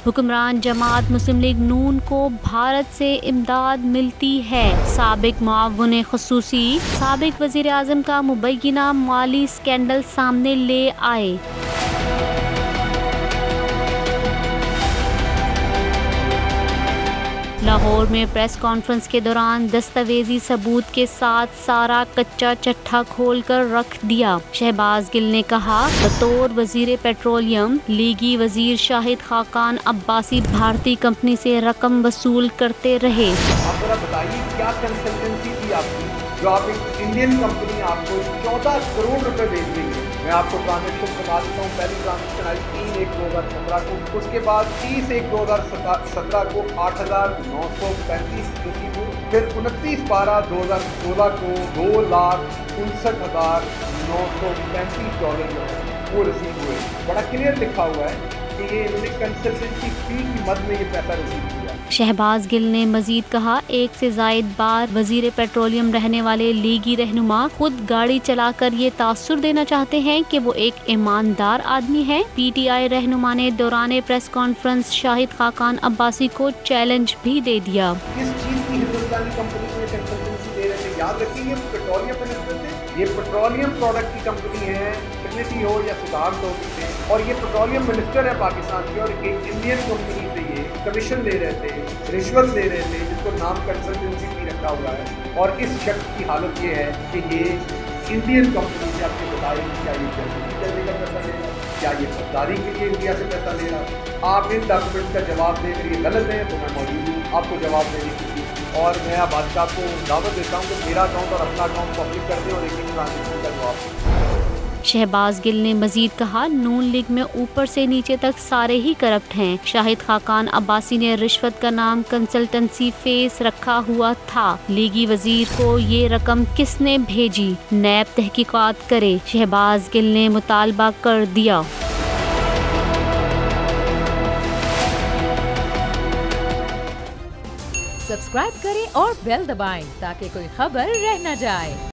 हुक्मरान जमात मुस्लिम लीग नून को भारत से इमदाद मिलती है। साबिक मुआव्विन खुसूसी साबिक वज़ीर आज़म का मुबैना माली स्कैंडल सामने ले आए। लाहौर में प्रेस कॉन्फ्रेंस के दौरान दस्तावेजी सबूत के साथ सारा कच्चा चट्टा खोलकर रख दिया। शहबाज गिल ने कहा, बतौर वजीर पेट्रोलियम लीगी वजीर शाहिद खाकान अब्बासी भारतीय कंपनी से रकम वसूल करते रहे। आप जरा बताइए क्या कंसल्टेंसी थी आपकी जो आप एक इंडियन कंपनी आपको 14 करोड़ रुपए भेज रही है। मैं आपको ट्रांजेक्शन बता देता हूँ। पहली ट्रांजेक्शन आई 3/1/2017 को, उसके बाद 30/1/2017 को 8,935 रिसीव हुए, फिर 29/12/2016 को $2,59,935 वो रिसीव हुए। बड़ा क्लियर लिखा हुआ है कि ये इन्होंने कंसल्टेंसी फी की मद में ये पैसा रिसीव किया। शहबाज गिल ने मजीद कहा, एक से जायद बार वजीर पेट्रोलियम रहने वाले लीगी रहनुमा खुद गाड़ी चलाकर ये तासुर देना चाहते हैं कि वो एक ईमानदार आदमी है। PTI रहनुमा ने दौरान प्रेस कॉन्फ्रेंस शाहिद खाकान अब्बासी को चैलेंज भी दे दिया। किस चीज की हिंदुस्तानी कंपनी को कंसल्टेंसी दे रहे थे? याद रखिए, पेट्रोलियम मिनिस्टर थे। ये पेट्रोलियम प्रोडक्ट की कंपनी है, ट्रिनिटी हो या सिद्धार्थ हो, और ये पेट्रोलियम मिनिस्टर है पाकिस्तान के, और एक इंडियन कंपनी से ये कमीशन ले रहे थे, रिश्वत ले रहे थे, जिसको नाम कंसल्टेंसी भी रखा हुआ है। और इस शख्स की हालत ये है कि ये इंडियन कंपनी से आपको बताएं क्या ये जल्दी का पैसा ले रहा है, क्या ये खरीदारी के लिए इंडिया से पैसा ले रहा है। आप इन डॉक्यूमेंट्स का जवाब देकर ये गलत है तो मैं मौजूद हूँ आपको जवाब देने के लिए। और मैं बादशाह को दावत देता हूँ कि मेरा अकाउंट और अपना अकाउंट पब्लिक कर दें और एक ट्रांजेक्शन का जवाब दें। शहबाज गिल ने मजीद कहा, नून लीग में ऊपर से नीचे तक सारे ही करप्ट हैं। शाहिद खाकान अब्बासी ने रिश्वत का नाम कंसल्टेंसी फेस रखा हुआ था। लीगी वजीर को ये रकम किसने भेजी, नैब तहकीकात करे। शहबाज गिल ने मुतालबा कर दिया। सब्सक्राइब करें और बेल दबाएं ताकि कोई खबर रह न जाए।